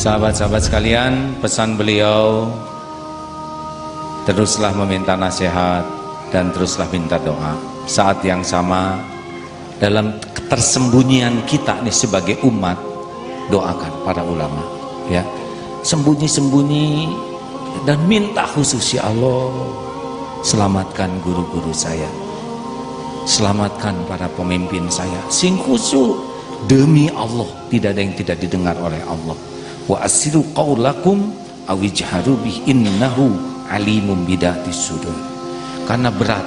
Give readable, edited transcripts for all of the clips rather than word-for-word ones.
Sahabat-sahabat sekalian, pesan beliau, teruslah meminta nasihat dan teruslah minta doa. Saat yang sama, dalam ketersembunyian kita nih sebagai umat, doakan para ulama, ya, sembunyi-sembunyi dan minta khusus, ya Allah, selamatkan guru-guru saya, selamatkan para pemimpin saya, sing khusyuk demi Allah, tidak ada yang tidak didengar oleh Allah. Wa asiru qaulakum awijharu bih innahu alimum bidatis sudur. Karena berat,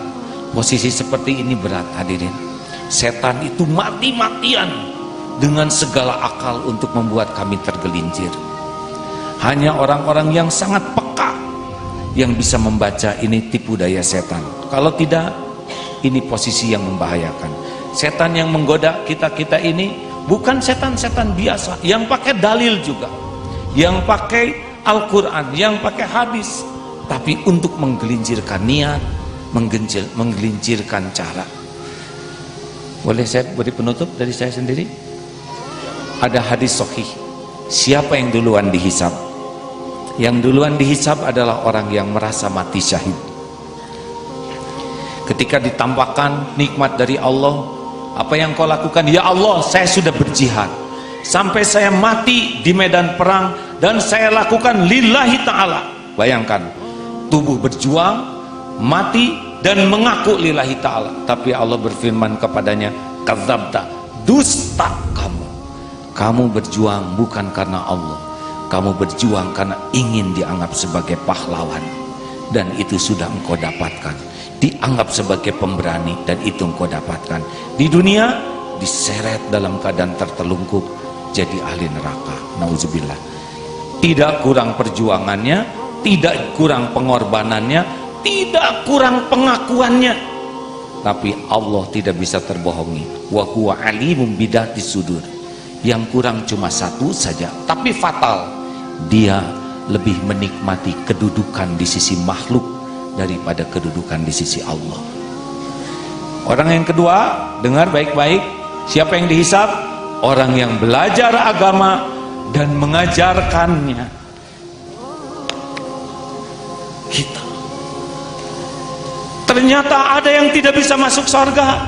posisi seperti ini berat, hadirin. Setan itu mati-matian dengan segala akal untuk membuat kami tergelincir. Hanya orang-orang yang sangat peka yang bisa membaca ini tipu daya setan. Kalau tidak, ini posisi yang membahayakan. Setan yang menggoda kita-kita ini bukan setan-setan biasa yang pakai dalil juga, yang pakai Al-Quran, yang pakai hadis, tapi untuk menggelincirkan niat, menggelincirkan cara. Boleh saya beri penutup dari saya sendiri? Ada hadis sahih, siapa yang duluan dihisab? Yang duluan dihisab adalah orang yang merasa mati syahid. Ketika ditampakkan nikmat dari Allah, apa yang kau lakukan? Ya Allah, saya sudah berjihad sampai saya mati di medan perang dan saya lakukan lillahi ta'ala. Bayangkan, tubuh berjuang, mati dan mengaku lillahi ta'ala, tapi Allah berfirman kepadanya, kadzabta, dusta kamu berjuang bukan karena Allah, kamu berjuang karena ingin dianggap sebagai pahlawan, dan itu sudah engkau dapatkan, dianggap sebagai pemberani, dan itu engkau dapatkan. Di dunia diseret dalam keadaan tertelungkup jadi ahli neraka, nauzubillah. Tidak kurang perjuangannya, tidak kurang pengorbanannya, tidak kurang pengakuannya, tapi Allah tidak bisa terbohongi. Wa huwa alimum bidatis sudur. Yang kurang cuma satu saja, tapi fatal, dia lebih menikmati kedudukan di sisi makhluk daripada kedudukan di sisi Allah. Orang yang kedua, dengar baik-baik, siapa yang dihisab? Orang yang belajar agama dan mengajarkannya. Kita ternyata ada yang tidak bisa masuk surga,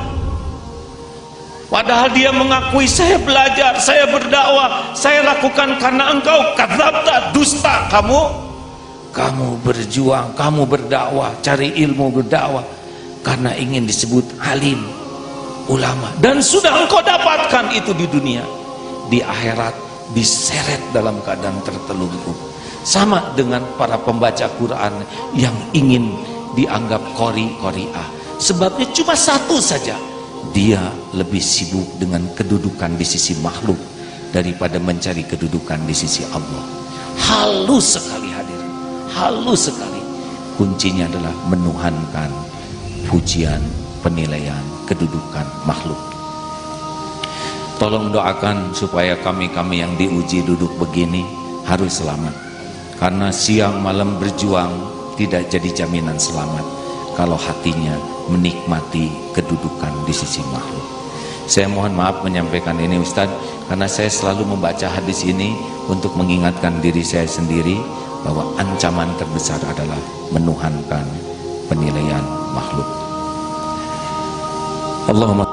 padahal dia mengakui, saya belajar, saya berdakwah, saya lakukan karena engkau. Kadzabta, dusta kamu berjuang, kamu berdakwah, cari ilmu, berdakwah karena ingin disebut alim, ulama, dan sudah engkau dapatkan itu di dunia. Di akhirat diseret dalam keadaan tertelungkup. Sama dengan para pembaca Quran yang ingin dianggap qori'ah, sebabnya cuma satu saja, dia lebih sibuk dengan kedudukan di sisi makhluk daripada mencari kedudukan di sisi Allah. Halus sekali hadirin, halus sekali. Kuncinya adalah menuhankan pujian, penilaian, kedudukan makhluk. Tolong doakan supaya kami yang diuji duduk begini harus selamat, karena siang malam berjuang tidak jadi jaminan selamat kalau hatinya menikmati kedudukan di sisi makhluk. Saya mohon maaf menyampaikan ini Ustadz, karena saya selalu membaca hadis ini untuk mengingatkan diri saya sendiri bahwa ancaman terbesar adalah menuhankan penilaian makhluk. Allahumma